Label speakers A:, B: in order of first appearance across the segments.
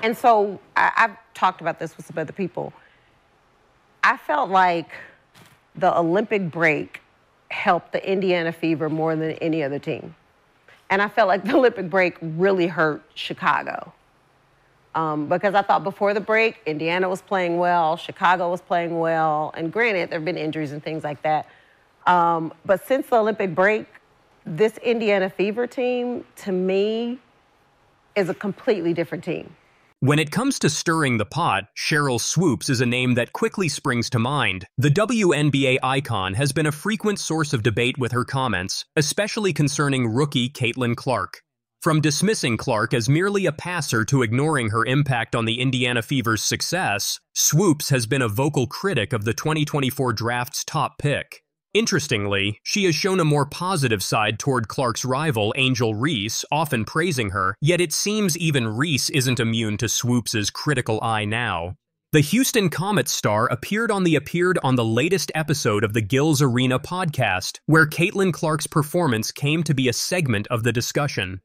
A: And so I've talked about this with some other people. I felt like the Olympic break helped the Indiana Fever more than any other team. And I felt like the Olympic break really hurt Chicago. Because I thought before the break, Indiana was playing well, Chicago was playing well, and granted, there have been injuries and things like that. But since the Olympic break, this Indiana Fever team, to me, is a completely different team.
B: When it comes to stirring the pot, Sheryl Swoopes is a name that quickly springs to mind. The WNBA icon has been a frequent source of debate with her comments, especially concerning rookie Caitlin Clark. From dismissing Clark as merely a passer to ignoring her impact on the Indiana Fever's success, Swoopes has been a vocal critic of the 2024 draft's top pick. Interestingly, she has shown a more positive side toward Clark's rival, Angel Reese, often praising her, yet it seems even Reese isn't immune to Swoopes' critical eye now. The Houston Comets star appeared on the latest episode of the Gills Arena podcast, where Caitlin Clark's performance came to be a segment of the discussion.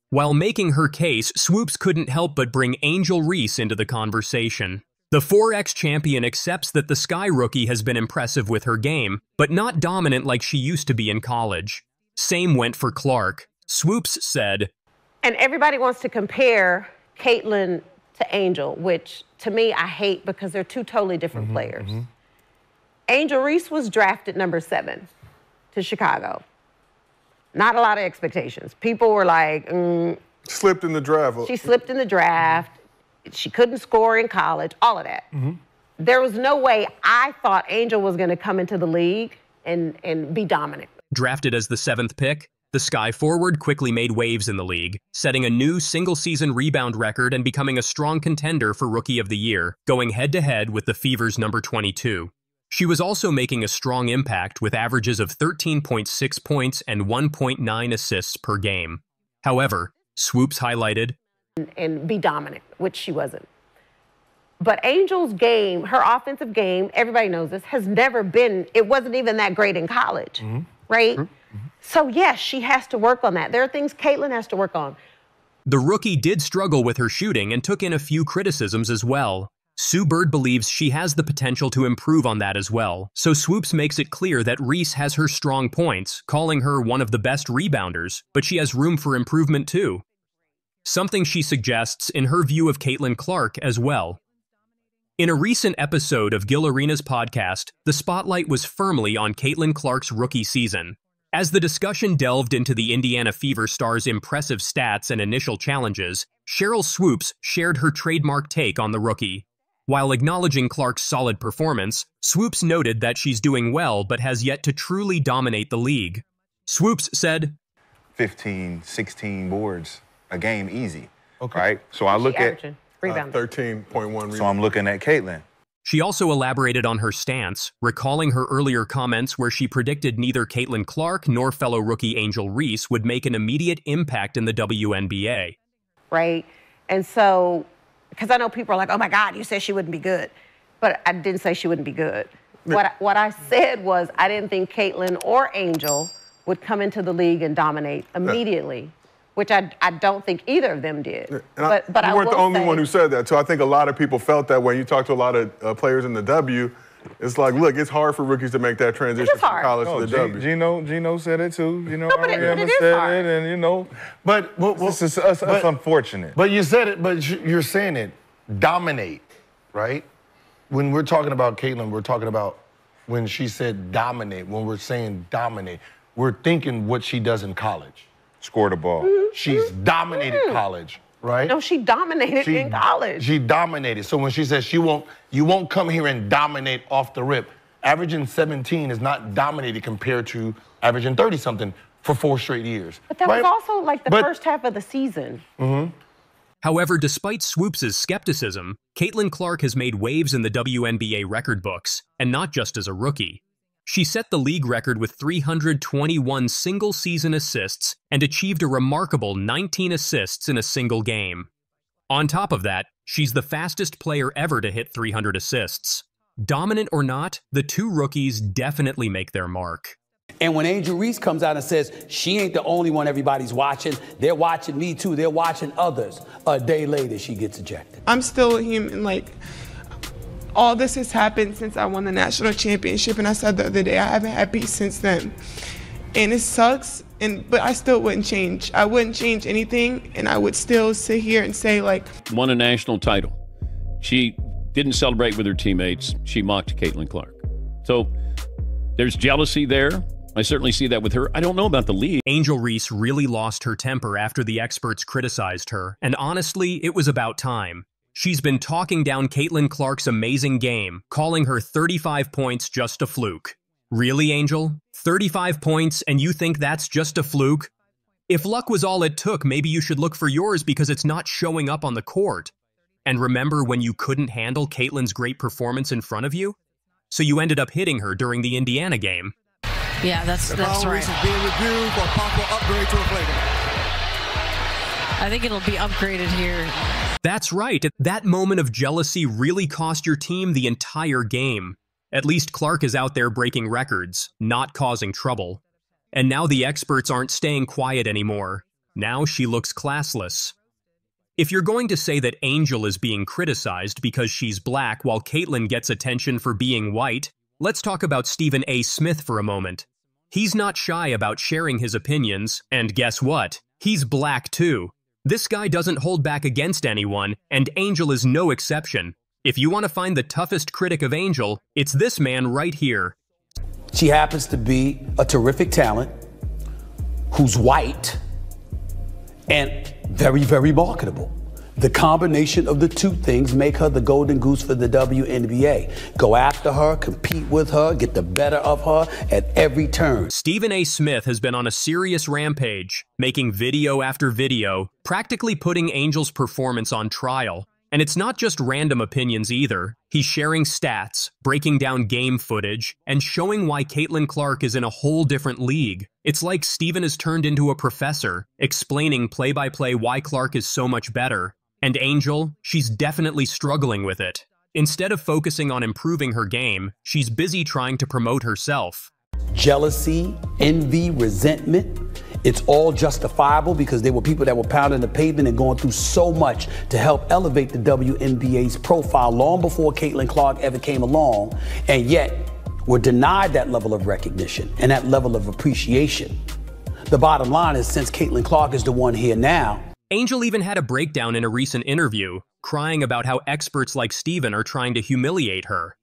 B: While making her case, Swoopes couldn't help but bring Angel Reese into the conversation. The 4X champion accepts that the Sky rookie has been impressive with her game, but not dominant like she used to be in college. Same went for Clark. Swoopes said,
A: and everybody wants to compare Caitlin to Angel, which to me I hate because they're two totally different players. Angel Reese was drafted number 7 to Chicago. Not a lot of expectations. People were like,
C: Slipped in the draft.
A: She slipped in the draft. She couldn't score in college, all of that. There was no way I thought Angel was going to come into the league and be dominant.
B: Drafted as the 7th pick, the Sky forward quickly made waves in the league, setting a new single-season rebound record and becoming a strong contender for Rookie of the Year, going head-to-head with the Fever's number 22. She was also making a strong impact with averages of 13.6 points and 1.9 assists per game. However, Swoopes highlighted,
A: and be dominant, which she wasn't. But Angel's game, her offensive game, everybody knows this, has never been, it wasn't even that great in college, right? So yes, she has to work on that. There are things Caitlin has to work on.
B: The rookie did struggle with her shooting and took in a few criticisms as well. Sue Bird believes she has the potential to improve on that as well, so Swoopes makes it clear that Reese has her strong points, calling her one of the best rebounders, but she has room for improvement too. Something she suggests in her view of Caitlin Clark as well. In a recent episode of Gil Arena's podcast, the spotlight was firmly on Caitlin Clark's rookie season. As the discussion delved into the Indiana Fever star's impressive stats and initial challenges, Sheryl Swoopes shared her trademark take on the rookie. While acknowledging Clark's solid performance, Swoopes noted that she's doing well but has yet to truly dominate the league. Swoopes said,
D: 15, 16 boards a game easy, right? So I look at
C: 13.1 rebounds.
D: So I'm looking at Caitlin.
B: She also elaborated on her stance, recalling her earlier comments where she predicted neither Caitlin Clark nor fellow rookie Angel Reese would make an immediate impact in the WNBA.
A: Right? And so, because I know people are like, oh my God, you said she wouldn't be good. But I didn't say she wouldn't be good. What I said was I didn't think Caitlin or Angel would come into the league and dominate immediately. Which I don't think either of them did.
C: And
A: but
C: you weren't the only one who said that. So I think a lot of people felt that when you talk to a lot of players in the W, it's like, look, it's hard for rookies to make that transition from college to the W.
D: Gino said it too. You know,
A: no, but it is
D: said
A: hard.
D: it, and you know, but this is us unfortunate.
E: But you said it. But you're saying it. Dominate, right? When we're talking about Caitlin, we're talking about when she said dominate. When we're saying dominate, we're thinking what she does in college.
D: Score the ball.
E: She's dominated college, right?
A: No, she dominated in college.
E: She dominated. So when she says you won't come here and dominate off the rip, averaging 17 is not dominated compared to averaging 30-something for 4 straight years.
A: But that was also like the first half of the season.
B: However, despite Swoopes' skepticism, Caitlin Clark has made waves in the WNBA record books, and not just as a rookie. She set the league record with 321 single-season assists and achieved a remarkable 19 assists in a single game. On top of that, she's the fastest player ever to hit 300 assists. Dominant or not, the two rookies definitely make their mark.
F: And when Angel Reese comes out and says, she ain't the only one everybody's watching, they're watching me too, they're watching others, a day later she gets ejected.
G: I'm still a human. Like, all this has happened since I won the national championship, and I said the other day, I haven't had peace since then. And it sucks, but I still wouldn't change. I wouldn't change anything, and I would still sit here and say, like...
H: Won a national title. She didn't celebrate with her teammates. She mocked Caitlin Clark. So there's jealousy there. I certainly see that with her. I don't know about the league.
B: Angel Reese really lost her temper after the experts criticized her, and honestly, it was about time. She's been talking down Caitlin Clark's amazing game, calling her 35 points just a fluke. Really, Angel? 35 points and you think that's just a fluke? If luck was all it took, maybe you should look for yours because it's not showing up on the court. And remember when you couldn't handle Caitlin's great performance in front of you? So you ended up hitting her during the Indiana game.
I: Yeah, that's right.
J: Reese is being reviewed for possible upgrade to a flagrant.
I: I think it'll be upgraded here.
B: That's right. That moment of jealousy really cost your team the entire game. At least Clark is out there breaking records, not causing trouble. And now the experts aren't staying quiet anymore. Now she looks classless. If you're going to say that Angel is being criticized because she's black while Caitlin gets attention for being white, let's talk about Stephen A. Smith for a moment. He's not shy about sharing his opinions, and guess what? He's black too. This guy doesn't hold back against anyone, and Angel is no exception. If you want to find the toughest critic of Angel, it's this man right here.
F: She happens to be a terrific talent who's white and very, very marketable. The combination of the two things make her the golden goose for the WNBA. Go after her, compete with her, get the better of her at every turn.
B: Stephen A. Smith has been on a serious rampage, making video after video, practically putting Angel's performance on trial. And it's not just random opinions either. He's sharing stats, breaking down game footage, and showing why Caitlin Clark is in a whole different league. It's like Stephen has turned into a professor, explaining play-by-play why Clark is so much better. And Angel, she's definitely struggling with it. Instead of focusing on improving her game, she's busy trying to promote herself.
F: Jealousy, envy, resentment, it's all justifiable because there were people that were pounding the pavement and going through so much to help elevate the WNBA's profile long before Caitlin Clark ever came along, and yet were denied that level of recognition and that level of appreciation. The bottom line is, since Caitlin Clark is the one here now,
B: Angel even had a breakdown in a recent interview, crying about how experts like Stephen are trying to humiliate her.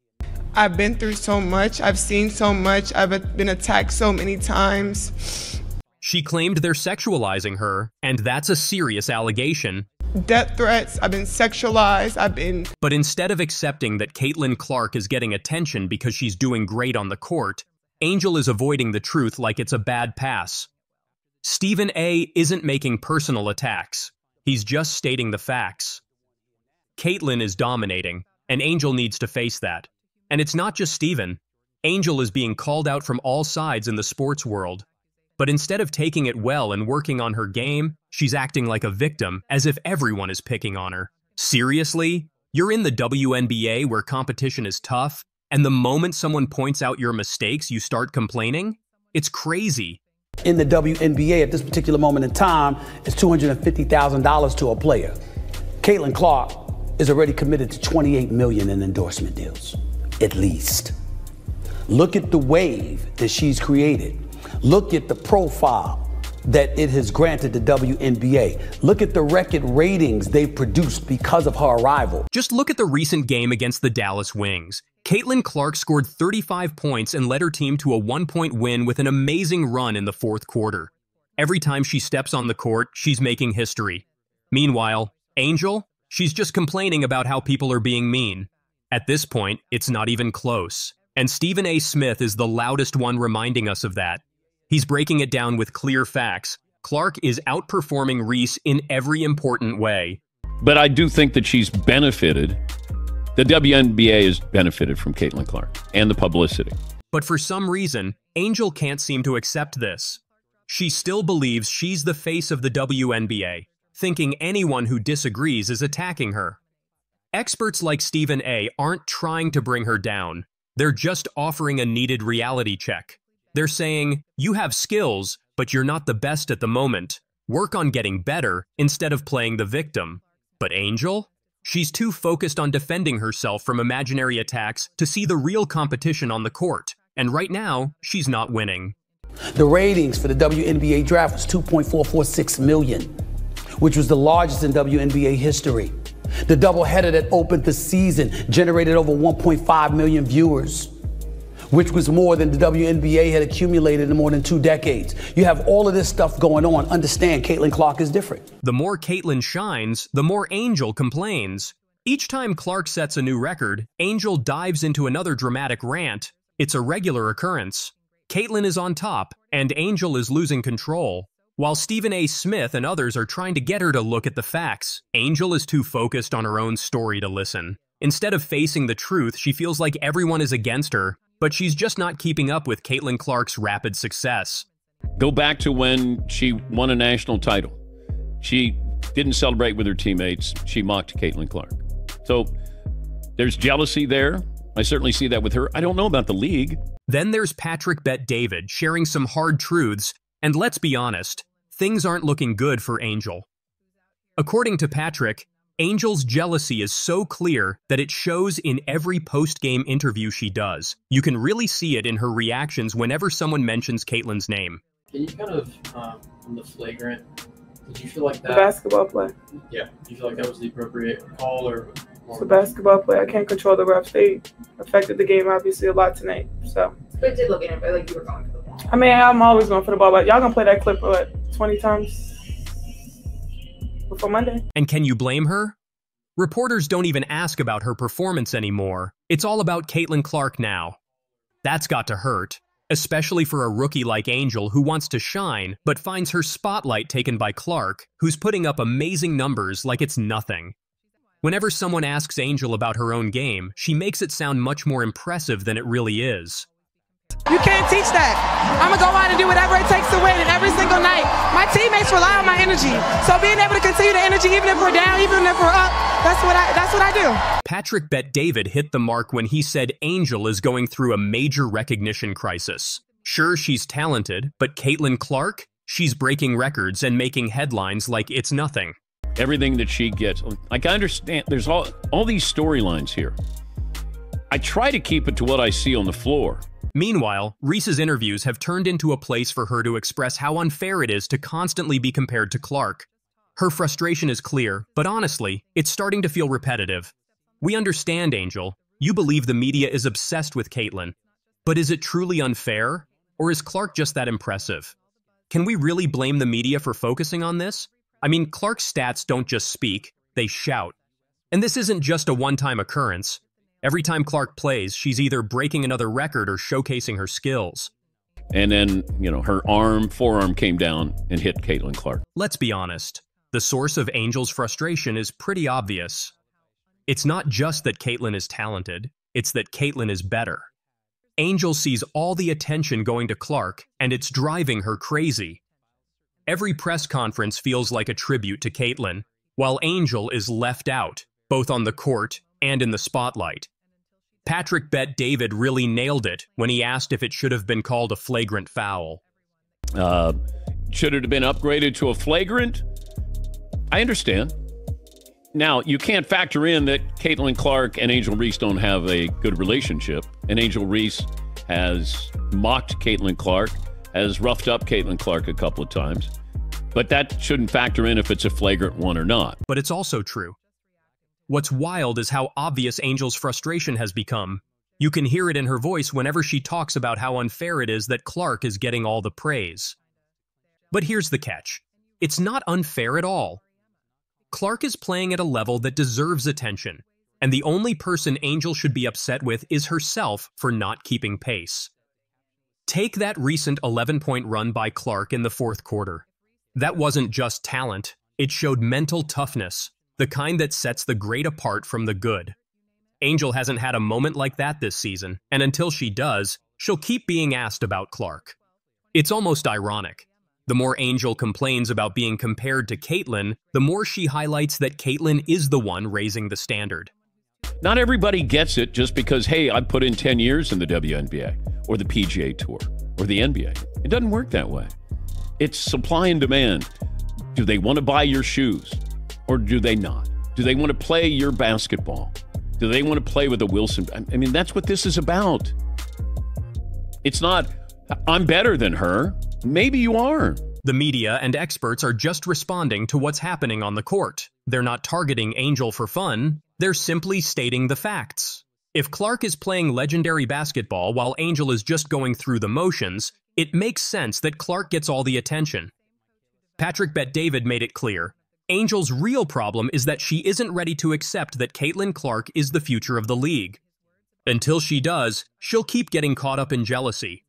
G: I've been through so much. I've seen so much. I've been attacked so many times.
B: She claimed they're sexualizing her, and that's a serious allegation.
G: Death threats. I've been sexualized.
B: But instead of accepting that Caitlin Clark is getting attention because she's doing great on the court, Angel is avoiding the truth like it's a bad pass. Stephen A. isn't making personal attacks. He's just stating the facts. Caitlin is dominating, and Angel needs to face that. And it's not just Stephen. Angel is being called out from all sides in the sports world. But instead of taking it well and working on her game, she's acting like a victim, as if everyone is picking on her. Seriously? You're in the WNBA where competition is tough, and the moment someone points out your mistakes, you start complaining? It's crazy.
F: In the WNBA at this particular moment in time, it's $250,000 to a player. Caitlin Clark is already committed to $28 million in endorsement deals, at least. Look at the wave that she's created. Look at the profile that it has granted the WNBA. Look at the record ratings they've produced because of her arrival.
B: Just look at the recent game against the Dallas Wings. Caitlin Clark scored 35 points and led her team to a 1-point win with an amazing run in the fourth quarter. Every time she steps on the court, she's making history. Meanwhile, Angel, she's just complaining about how people are being mean. At this point, it's not even close. And Stephen A. Smith is the loudest one reminding us of that. He's breaking it down with clear facts. Clark is outperforming Reese in every important way.
H: But I do think that she's benefited. The WNBA has benefited from Caitlin Clark and the publicity.
B: But for some reason, Angel can't seem to accept this. She still believes she's the face of the WNBA, thinking anyone who disagrees is attacking her. Experts like Stephen A. aren't trying to bring her down. They're just offering a needed reality check. They're saying, you have skills, but you're not the best at the moment. Work on getting better instead of playing the victim. But Angel? She's too focused on defending herself from imaginary attacks to see the real competition on the court. And right now, she's not winning.
F: The ratings for the WNBA draft was 2.446 million, which was the largest in WNBA history. The doubleheader that opened the season generated over 1.5 million viewers, which was more than the WNBA had accumulated in more than 2 decades. You have all of this stuff going on. Understand, Caitlin Clark is different.
B: The more Caitlin shines, the more Angel complains. Each time Clark sets a new record, Angel dives into another dramatic rant. It's a regular occurrence. Caitlin is on top, and Angel is losing control. While Stephen A. Smith and others are trying to get her to look at the facts, Angel is too focused on her own story to listen. Instead of facing the truth, she feels like everyone is against her, but she's just not keeping up with Caitlin Clark's rapid success.
H: Go back to when she won a national title. She didn't celebrate with her teammates. She mocked Caitlin Clark. So there's jealousy there. I certainly see that with her. I don't know about the league.
B: Then there's Patrick Bet-David sharing some hard truths, and let's be honest, things aren't looking good for Angel. According to Patrick, Angel's jealousy is so clear that it shows in every post-game interview she does. You can really see it in her reactions whenever someone mentions Caitlin's name.
K: Can you kind of, on the flagrant, did you feel like that?
G: The basketball play.
K: Yeah. Do you feel like that was the appropriate call or?
G: It's a basketball play. I can't control the refs. They affected the game obviously a lot tonight. So.
L: But it did look in it, like you were going for the ball.
G: I mean, I'm always going for the ball, but y'all gonna play that clip, what, 20 times before Monday?
B: And can you blame her? Reporters don't even ask about her performance anymore. It's all about Caitlin Clark now. That's got to hurt, especially for a rookie like Angel who wants to shine, but finds her spotlight taken by Clark, who's putting up amazing numbers like it's nothing. Whenever someone asks Angel about her own game, she makes it sound much more impressive than it really is.
G: You can't teach that. I'm going to go out and do whatever it takes to win, and every single night. My teammates rely on my energy. So being able to continue the energy, even if we're down, even if we're up, that's what I do.
B: Patrick Bet-David hit the mark when he said Angel is going through a major recognition crisis. Sure, she's talented, but Caitlin Clark? She's breaking records and making headlines like it's nothing.
H: Everything that she gets. Like, I understand there's all these storylines here. I try to keep it to what I see on the floor.
B: Meanwhile, Reese's interviews have turned into a place for her to express how unfair it is to constantly be compared to Clark. Her frustration is clear, but honestly, it's starting to feel repetitive. We understand, Angel. You believe the media is obsessed with Caitlin. But is it truly unfair? Or is Clark just that impressive? Can we really blame the media for focusing on this? I mean, Clark's stats don't just speak, they shout. And this isn't just a one-time occurrence. Every time Clark plays, she's either breaking another record or showcasing her skills.
H: And then, her forearm came down and hit Caitlin Clark.
B: Let's be honest. The source of Angel's frustration is pretty obvious. It's not just that Caitlin is talented, it's that Caitlin is better. Angel sees all the attention going to Clark, and it's driving her crazy. Every press conference feels like a tribute to Caitlin, while Angel is left out, both on the court and in the spotlight. Patrick Bet-David really nailed it when he asked if it should have been called a flagrant foul.
H: Should it have been upgraded to a flagrant? I understand. Now, you can't factor in that Caitlin Clark and Angel Reese don't have a good relationship, and Angel Reese has mocked Caitlin Clark, has roughed up Caitlin Clark a couple of times, but that shouldn't factor in if it's a flagrant one or not.
B: But it's also true. What's wild is how obvious Angel's frustration has become. You can hear it in her voice whenever she talks about how unfair it is that Clark is getting all the praise. But here's the catch. It's not unfair at all. Clark is playing at a level that deserves attention, and the only person Angel should be upset with is herself for not keeping pace. Take that recent 11-point run by Clark in the fourth quarter. That wasn't just talent, it showed mental toughness, the kind that sets the great apart from the good. Angel hasn't had a moment like that this season, and until she does, she'll keep being asked about Clark. It's almost ironic. The more Angel complains about being compared to Caitlin, the more she highlights that Caitlin is the one raising the standard.
H: Not everybody gets it just because, hey, I put in 10 years in the WNBA. or the PGA Tour or the NBA. It doesn't work that way. It's supply and demand. Do they want to buy your shoes or do they not? Do they want to play your basketball? Do they want to play with the Wilson? I mean, that's what this is about. It's not, I'm better than her. Maybe you are.
B: The media and experts are just responding to what's happening on the court. They're not targeting Angel for fun. They're simply stating the facts. If Clark is playing legendary basketball while Angel is just going through the motions, it makes sense that Clark gets all the attention. Patrick Bet-David made it clear. Angel's real problem is that she isn't ready to accept that Caitlin Clark is the future of the league. Until she does, she'll keep getting caught up in jealousy.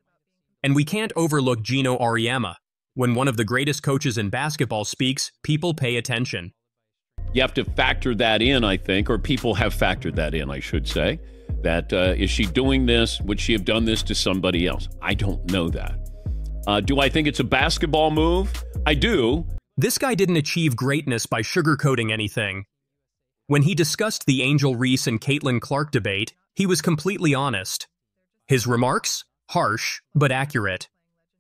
B: And we can't overlook Geno Auriemma. When one of the greatest coaches in basketball speaks, people pay attention.
H: You have to factor that in, I think, or people have factored that in, I should say. That is she doing this? Would she have done this to somebody else? I don't know that. Do I think it's a basketball move? I do.
B: This guy didn't achieve greatness by sugarcoating anything. When he discussed the Angel Reese and Caitlin Clark debate, he was completely honest. His remarks? Harsh, but accurate.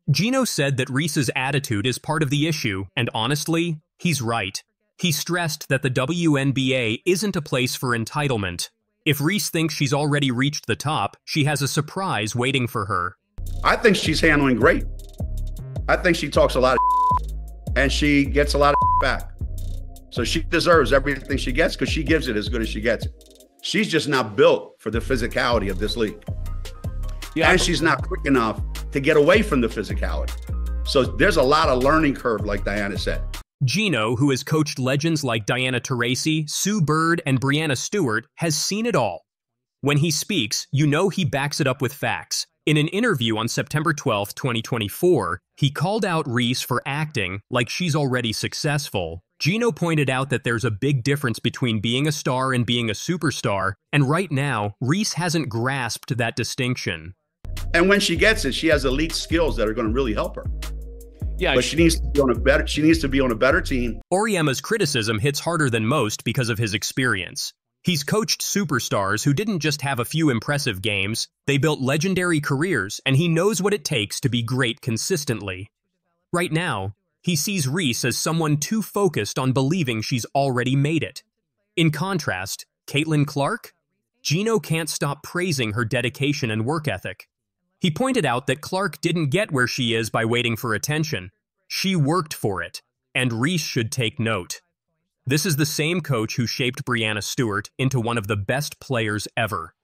B: Geno said that Reese's attitude is part of the issue, and honestly, he's right. He stressed that the WNBA isn't a place for entitlement. If Reese thinks she's already reached the top, she has a surprise waiting for her.
M: I think she's handling great. I think she talks a lot of and she gets a lot of back. So she deserves everything she gets because she gives it as good as she gets it. She's just not built for the physicality of this league. Yeah, and she's not quick enough to get away from the physicality. So there's a lot of learning curve, like Diana said.
B: Geno, who has coached legends like Diana Taurasi, Sue Bird, and Breanna Stewart, has seen it all. When he speaks, you know he backs it up with facts. In an interview on September 12, 2024, he called out Reese for acting like she's already successful. Geno pointed out that there's a big difference between being a star and being a superstar, and right now, Reese hasn't grasped that distinction.
M: And when she gets it, she has elite skills that are going to really help her.
H: Yeah,
M: but she needs to be on a better. She needs to be on a better team.
B: Auriemma's criticism hits harder than most because of his experience. He's coached superstars who didn't just have a few impressive games, they built legendary careers, and he knows what it takes to be great consistently. Right now, he sees Reese as someone too focused on believing she's already made it. In contrast, Caitlin Clark? Geno can't stop praising her dedication and work ethic. He pointed out that Clark didn't get where she is by waiting for attention. She worked for it, and Reese should take note. This is the same coach who shaped Breanna Stewart into one of the best players ever.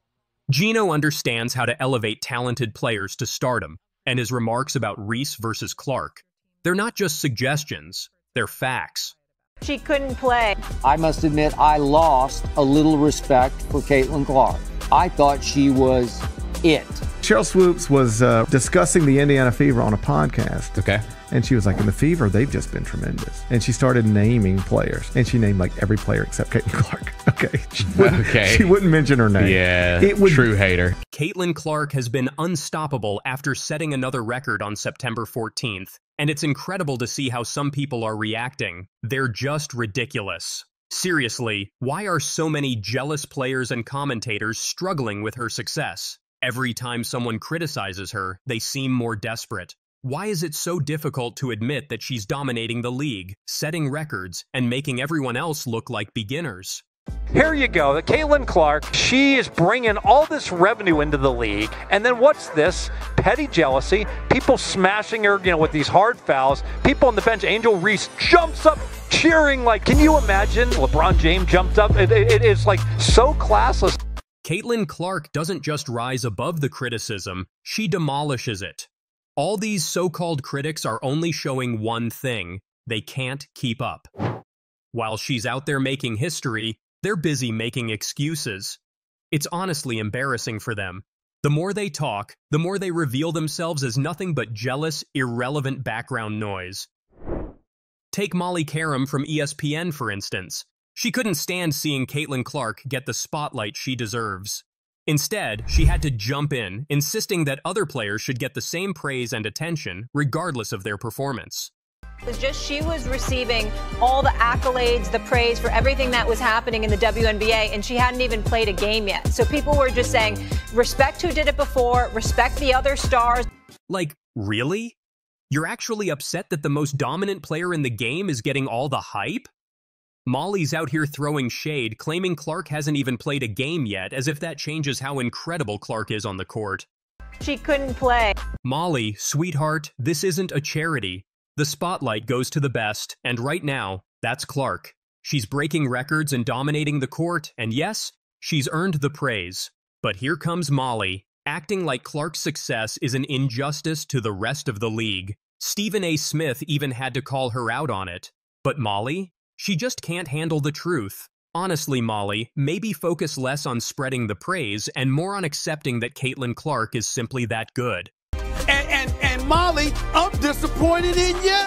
B: Geno understands how to elevate talented players to stardom, and his remarks about Reese versus Clark, they're not just suggestions, they're facts.
N: She couldn't play.
O: I must admit, I lost a little respect for Caitlin Clark. I thought she was it.
P: Sheryl Swoopes was discussing the Indiana Fever on a podcast.
Q: Okay.
P: And she was like, in the Fever, they've just been tremendous. And she started naming players. And she named like every player except Caitlin Clark. Okay. She wouldn't mention her name.
Q: Yeah, true hater.
B: Caitlin Clark has been unstoppable after setting another record on September 14th. And it's incredible to see how some people are reacting. They're just ridiculous. Seriously, why are so many jealous players and commentators struggling with her success? Every time someone criticizes her, they seem more desperate. Why is it so difficult to admit that she's dominating the league, setting records, and making everyone else look like beginners?
R: Here you go, the Caitlin Clark, she is bringing all this revenue into the league, and then what's this? Petty jealousy, people smashing her, with these hard fouls, people on the bench. Angel Reese jumps up cheering like, can you imagine? LeBron James jumped up. It is like so classless.
B: Caitlin Clark doesn't just rise above the criticism, she demolishes it. All these so-called critics are only showing one thing: they can't keep up. While she's out there making history, they're busy making excuses. It's honestly embarrassing for them. The more they talk, the more they reveal themselves as nothing but jealous, irrelevant background noise. Take Molly Karam from ESPN, for instance. She couldn't stand seeing Caitlin Clark get the spotlight she deserves. Instead, she had to jump in, insisting that other players should get the same praise and attention, regardless of their performance.
N: It was just she was receiving all the accolades, the praise for everything that was happening in the WNBA, and she hadn't even played a game yet. So people were just saying, respect who did it before, respect the other stars.
B: Like, really? You're actually upset that the most dominant player in the game is getting all the hype? Molly's out here throwing shade, claiming Clark hasn't even played a game yet, as if that changes how incredible Clark is on the court.
N: She couldn't play.
B: Molly, sweetheart, this isn't a charity. The spotlight goes to the best, and right now, that's Clark. She's breaking records and dominating the court, and yes, she's earned the praise. But here comes Molly, acting like Clark's success is an injustice to the rest of the league. Stephen A. Smith even had to call her out on it. But Molly? She just can't handle the truth. Honestly, Molly, maybe focus less on spreading the praise and more on accepting that Caitlin Clark is simply that good.
F: And Molly, I'm disappointed in you.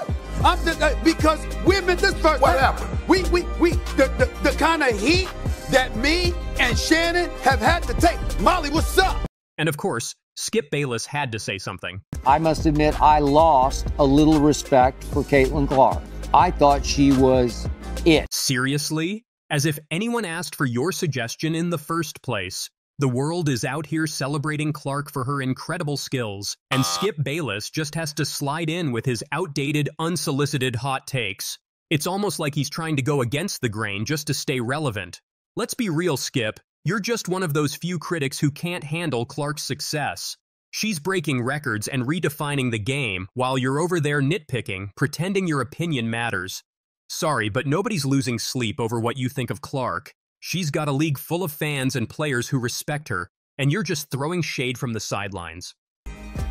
F: Because women, this first. What happened? The kind of heat that me and Shannon have had to take. Molly, what's up?
B: And of course, Skip Bayless had to say something.
O: I must admit, I lost a little respect for Caitlin Clark. I thought she was it.
B: Seriously? As if anyone asked for your suggestion in the first place. The world is out here celebrating Clark for her incredible skills, and Skip Bayless just has to slide in with his outdated, unsolicited hot takes. It's almost like he's trying to go against the grain just to stay relevant. Let's be real, Skip. You're just one of those few critics who can't handle Clark's success. She's breaking records and redefining the game while you're over there nitpicking, pretending your opinion matters. Sorry, but nobody's losing sleep over what you think of Clark. She's got a league full of fans and players who respect her, and you're just throwing shade from the sidelines.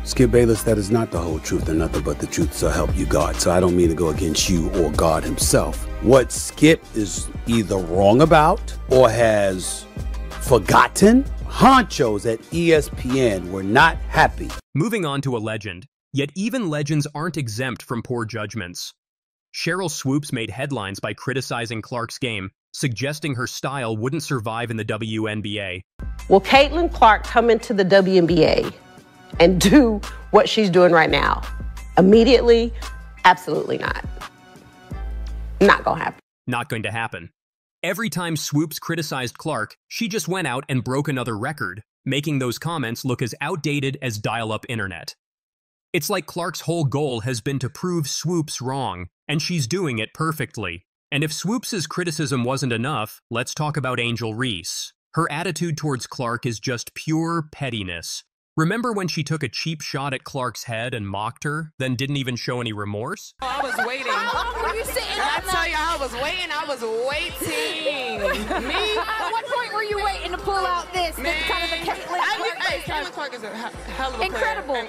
F: Skip Bayless, that is not the whole truth and nothing but the truth, so help you God. So I don't mean to go against you or God himself. What Skip is either wrong about or has forgotten, honchos at ESPN were not happy.
B: Moving on to a legend, yet even legends aren't exempt from poor judgments. Sheryl Swoopes made headlines by criticizing Clark's game, suggesting her style wouldn't survive in the WNBA.
A: Will Caitlin Clark come into the WNBA and do what she's doing right now? Immediately? Absolutely not. Not gonna happen.
B: Not going to happen. Every time Swoopes criticized Clark, she just went out and broke another record, making those comments look as outdated as dial-up internet. It's like Clark's whole goal has been to prove Swoopes wrong, and she's doing it perfectly. And if Swoopes' criticism wasn't enough, let's talk about Angel Reese. Her attitude towards Clark is just pure pettiness. Remember when she took a cheap shot at Clark's head and mocked her, then didn't even show any remorse?
Q: I was waiting. How long were you sitting? I tell you, I was waiting. Me?
S: At what point were you waiting to pull out this?
Q: Man,
S: kind of the Caitlin Clark?
Q: Caitlin Clark is a hell of a
S: incredible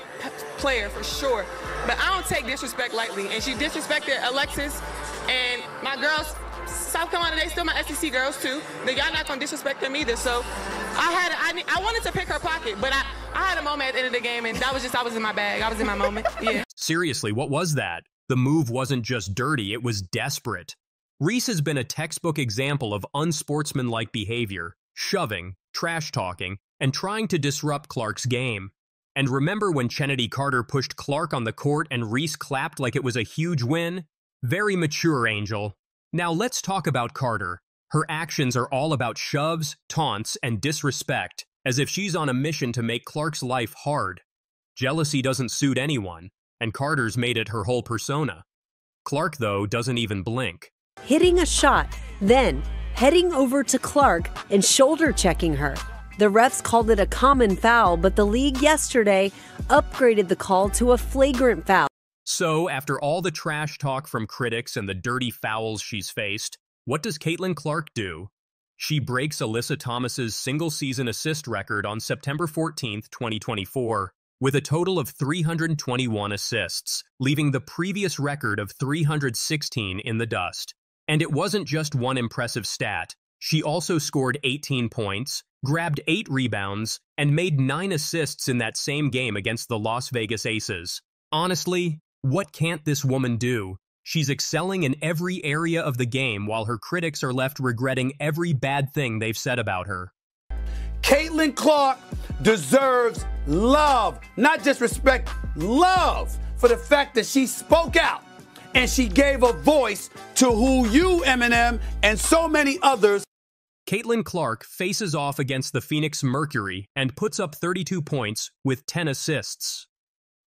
Q: player for sure. But I don't take disrespect lightly. And she disrespected Alexis and my girls. South Carolina, they still my SEC girls too. But y'all not gonna disrespect them either. So I wanted to pick her pocket, but I had a moment at the end of the game, and I was in my bag. I was in my moment. Yeah.
B: Seriously, what was that? The move wasn't just dirty, it was desperate. Reese has been a textbook example of unsportsmanlike behavior, shoving, trash-talking, and trying to disrupt Clark's game. And remember when Chennedy Carter pushed Clark on the court and Reese clapped like it was a huge win? Very mature, Angel. Now let's talk about Carter. Her actions are all about shoves, taunts, and disrespect, as if she's on a mission to make Clark's life hard. Jealousy doesn't suit anyone, and Carter's made it her whole persona. Clark, though, doesn't even blink.
T: Hitting a shot, then heading over to Clark and shoulder checking her. The refs called it a common foul, but the league yesterday upgraded the call to a flagrant foul.
B: So, after all the trash talk from critics and the dirty fouls she's faced, what does Caitlin Clark do? She breaks Alyssa Thomas's single-season assist record on September 14th, 2024, with a total of 321 assists, leaving the previous record of 316 in the dust. And it wasn't just one impressive stat. She also scored 18 points, grabbed 8 rebounds, and made 9 assists in that same game against the Las Vegas Aces. Honestly, what can't this woman do? She's excelling in every area of the game while her critics are left regretting every bad thing they've said about her.
F: Caitlin Clark deserves love, not just respect, love for the fact that she spoke out and she gave a voice to who you, Eminem, and so many others.
B: Caitlin Clark faces off against the Phoenix Mercury and puts up 32 points with 10 assists.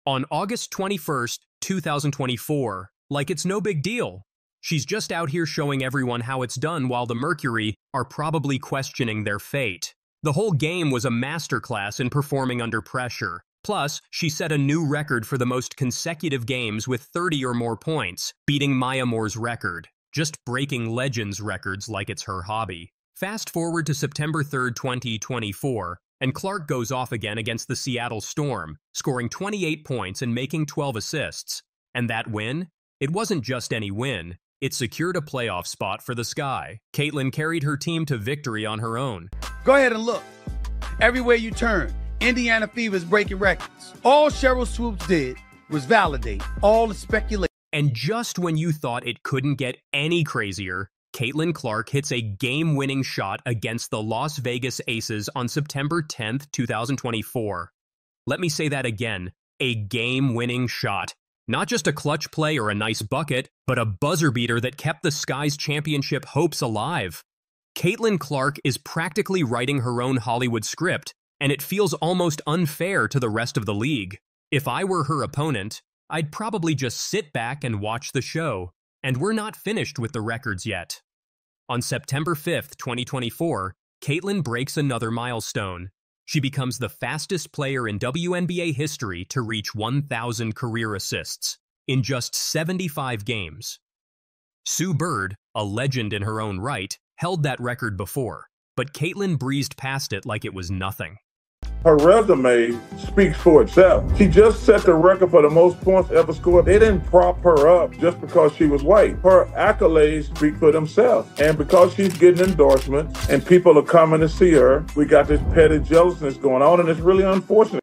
B: On August 21st, 2024, like it's no big deal. She's just out here showing everyone how it's done while the Mercury are probably questioning their fate. The whole game was a masterclass in performing under pressure. Plus, she set a new record for the most consecutive games with 30 or more points, beating Maya Moore's record, just breaking legends' records like it's her hobby. Fast forward to September 3rd, 2024, and Clark goes off again against the Seattle Storm, scoring 28 points and making 12 assists. And that win? It wasn't just any win. It secured a playoff spot for the Sky. Caitlin carried her team to victory on her own.
F: Go ahead and look. Everywhere you turn, Indiana Fever's breaking records. All Sheryl Swoopes did was validate all the speculation.
B: And just when you thought it couldn't get any crazier, Caitlin Clark hits a game-winning shot against the Las Vegas Aces on September 10th, 2024. Let me say that again, a game-winning shot. Not just a clutch play or a nice bucket, but a buzzer beater that kept the Sky's championship hopes alive. Caitlin Clark is practically writing her own Hollywood script, and it feels almost unfair to the rest of the league. If I were her opponent, I'd probably just sit back and watch the show. And we're not finished with the records yet. On September 5th, 2024, Caitlin breaks another milestone. She becomes the fastest player in WNBA history to reach 1,000 career assists in just 75 games. Sue Bird, a legend in her own right, held that record before, but Caitlin breezed past it like it was nothing.
U: Her resume speaks for itself. She just set the record for the most points ever scored. They didn't prop her up just because she was white. Her accolades speak for themselves. And because she's getting endorsements and people are coming to see her, we got this petty jealousness going on, and it's really unfortunate.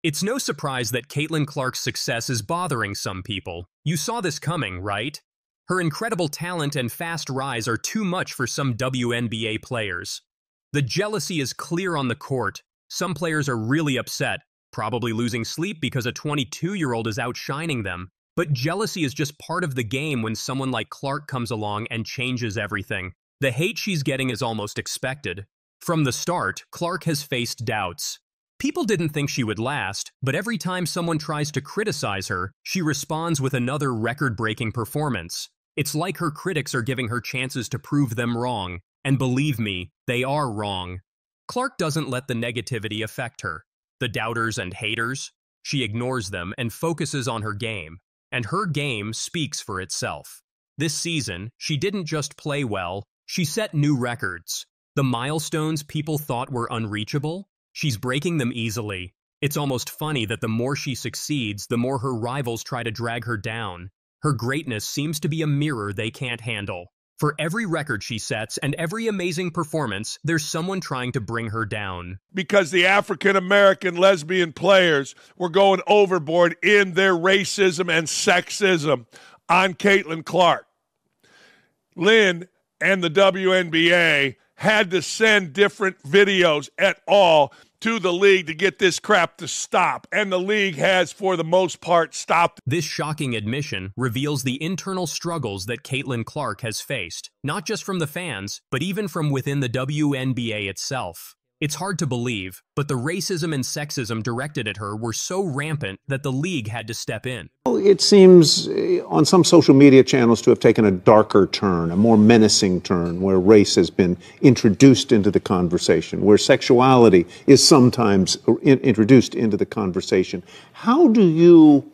B: It's no surprise that Caitlin Clark's success is bothering some people. You saw this coming, right? Her incredible talent and fast rise are too much for some WNBA players. The jealousy is clear on the court. Some players are really upset, probably losing sleep because a 22-year-old is outshining them. But jealousy is just part of the game when someone like Clark comes along and changes everything. The hate she's getting is almost expected. From the start, Clark has faced doubts. People didn't think she would last, but every time someone tries to criticize her, she responds with another record-breaking performance. It's like her critics are giving her chances to prove them wrong. And believe me, they are wrong. Clark doesn't let the negativity affect her. The doubters and haters, she ignores them and focuses on her game. And her game speaks for itself. This season, she didn't just play well, she set new records. The milestones people thought were unreachable, she's breaking them easily. It's almost funny that the more she succeeds, the more her rivals try to drag her down. Her greatness seems to be a mirror they can't handle. For every record she sets and every amazing performance, there's someone trying to bring her down.
V: Because the African-American lesbian players were going overboard in their racism and sexism on Caitlin Clark. Lynn and the WNBA had to send different videos et al. To the league to get this crap to stop, and the league has, for the most part, stopped.
B: This shocking admission reveals the internal struggles that Caitlin Clark has faced, not just from the fans, but even from within the WNBA itself. It's hard to believe, but the racism and sexism directed at her were so rampant that the league had to step in.
W: It seems on some social media channels to have taken a darker turn, a more menacing turn, where race has been introduced into the conversation, where sexuality is sometimes introduced into the conversation. How do you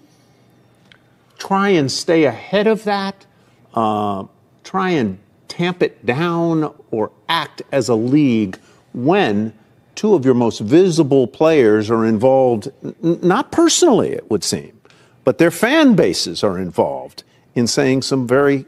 W: try and stay ahead of that, try and tamp it down, or act as a league when two of your most visible players are involved, not personally, it would seem, but their fan bases are involved in saying some very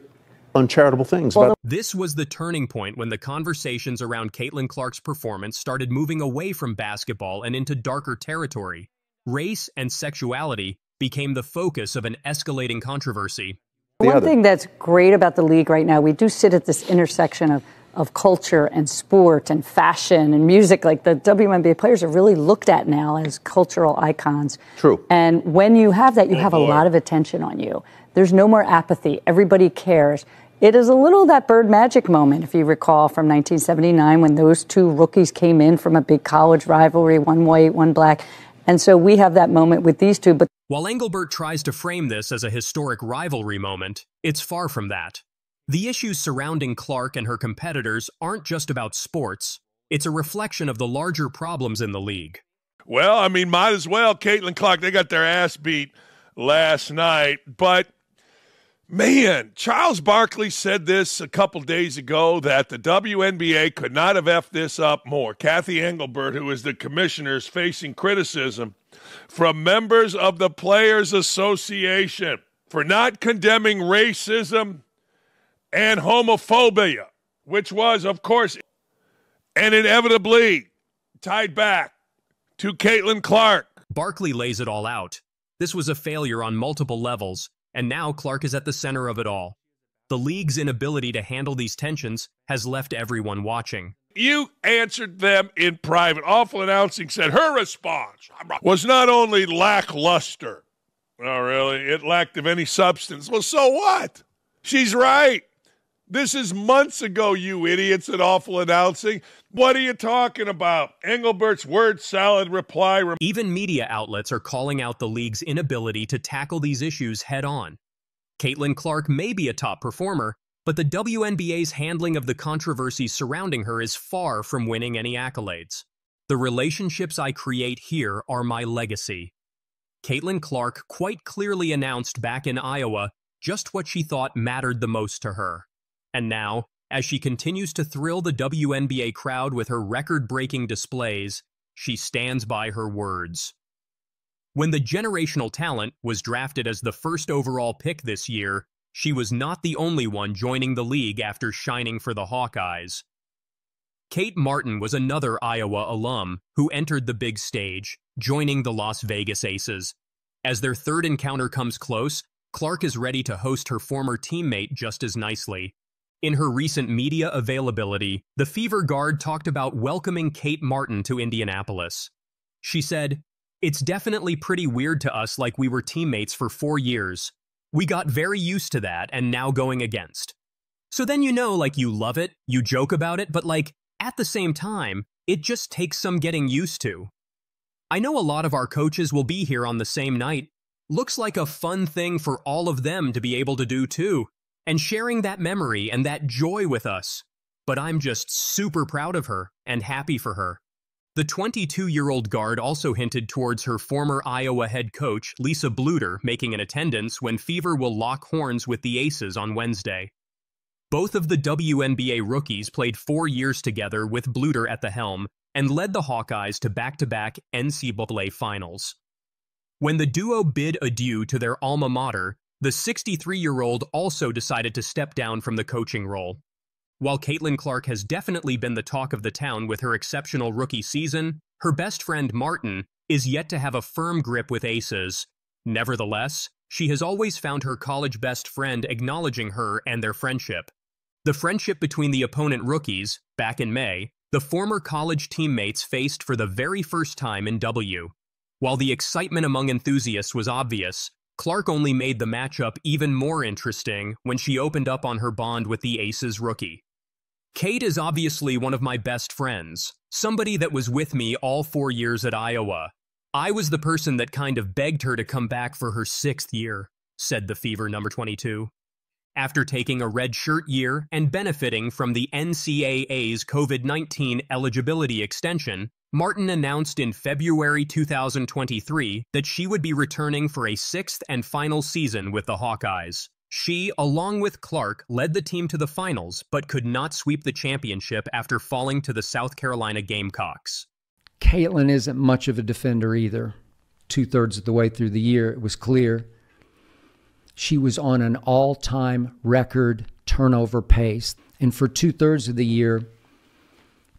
W: uncharitable things about.
B: This was the turning point when the conversations around Caitlin Clark's performance started moving away from basketball and into darker territory. Race and sexuality became the focus of an escalating controversy.
X: One thing that's great about the league right now, we do sit at this intersection of
C: of culture and sport and fashion and music. Like the WNBA players are really looked at now as cultural icons.
W: True.
C: And when you have that, you have a lot of attention on you. There's no more apathy. Everybody cares. It is a little that Bird Magic moment, if you recall, from 1979 when those two rookies came in from a big college rivalry, one white, one black. And so we have that moment with these two. But
B: while Engelbert tries to frame this as a historic rivalry moment, it's far from that. The issues surrounding Clark and her competitors aren't just about sports. It's a reflection of the larger problems in the league.
V: Well, I mean, might as well. Caitlin Clark, they got their ass beat last night. But, man, Charles Barkley said this a couple days ago that the WNBA could not have effed this up more. Kathy Engelbert, who is the commissioner, is facing criticism from members of the Players Association for not condemning racism and homophobia, which was, of course, and inevitably tied back to Caitlin Clark.
B: Barkley lays it all out. This was a failure on multiple levels, and now Clark is at the center of it all. The league's inability to handle these tensions has left everyone watching.
V: You answered them in private. Awful Announcing said her response was not only lackluster. Oh, really? It lacked of any substance. Well, so what? She's right. This is months ago, you idiots at Awful Announcing. What are you talking about? Engelbert's word salad reply.
B: Even media outlets are calling out the league's inability to tackle these issues head on. Caitlin Clark may be a top performer, but the WNBA's handling of the controversies surrounding her is far from winning any accolades. The relationships I create here are my legacy. Caitlin Clark quite clearly announced back in Iowa just what she thought mattered the most to her. And now, as she continues to thrill the WNBA crowd with her record-breaking displays, she stands by her words. When the generational talent was drafted as the first overall pick this year, she was not the only one joining the league after shining for the Hawkeyes. Kate Martin was another Iowa alum who entered the big stage, joining the Las Vegas Aces. As their third encounter comes close, Clark is ready to host her former teammate just as nicely. In her recent media availability, the Fever guard talked about welcoming Kate Martin to Indianapolis. She said, "It's definitely pretty weird to us, like we were teammates for 4 years. We got very used to that and now going against." So then like you love it, you joke about it, but at the same time, it just takes some getting used to. I know a lot of our coaches will be here on the same night. Looks like a fun thing for all of them to be able to do too. And sharing that memory and that joy with us. But I'm just super proud of her and happy for her. The 22-year-old guard also hinted towards her former Iowa head coach, Lisa Bluter, making an attendance when Fever will lock horns with the Aces on Wednesday. Both of the WNBA rookies played 4 years together with Bluter at the helm and led the Hawkeyes to back-to-back NCAA finals. When the duo bid adieu to their alma mater, the 63-year-old also decided to step down from the coaching role. While Caitlin Clark has definitely been the talk of the town with her exceptional rookie season, her best friend Martin is yet to have a firm grip with Aces. Nevertheless, she has always found her college best friend acknowledging her and their friendship. The friendship between the opponent rookies, back in May, the former college teammates faced for the very first time in W. While the excitement among enthusiasts was obvious, Clark only made the matchup even more interesting when she opened up on her bond with the Aces rookie. "Kate is obviously one of my best friends, somebody that was with me all 4 years at Iowa. I was the person that kind of begged her to come back for her 6th year," said the Fever number 22. After taking a red shirt year and benefiting from the NCAA's COVID-19 eligibility extension, Martin announced in February 2023 that she would be returning for a 6th and final season with the Hawkeyes. She, along with Clark, led the team to the finals, but could not sweep the championship after falling to the South Carolina Gamecocks.
O: Caitlin isn't much of a defender either. 2/3 of the way through the year, it was clear she was on an all-time record turnover pace. And for 2/3 of the year,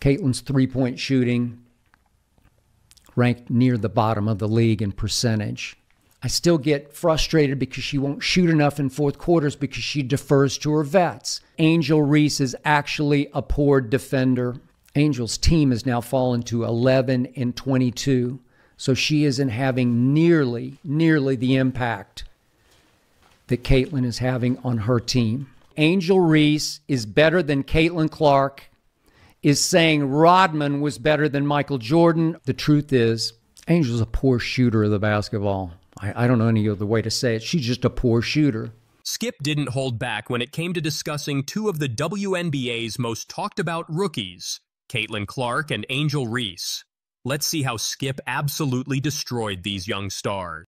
O: Caitlin's three-point shooting ranked near the bottom of the league in percentage. I still get frustrated because she won't shoot enough in fourth quarters because she defers to her vets. Angel Reese is actually a poor defender. Angel's team has now fallen to 11-22, so she isn't having nearly the impact that Caitlin is having on her team. Angel Reese is better than Caitlin Clark, is saying Rodman was better than Michael Jordan. The truth is, Angel's a poor shooter of the basketball. I don't know any other way to say it. She's just a poor shooter.
B: Skip didn't hold back when it came to discussing two of the WNBA's most talked about rookies, Caitlin Clark and Angel Reese. Let's see how Skip absolutely destroyed these young stars.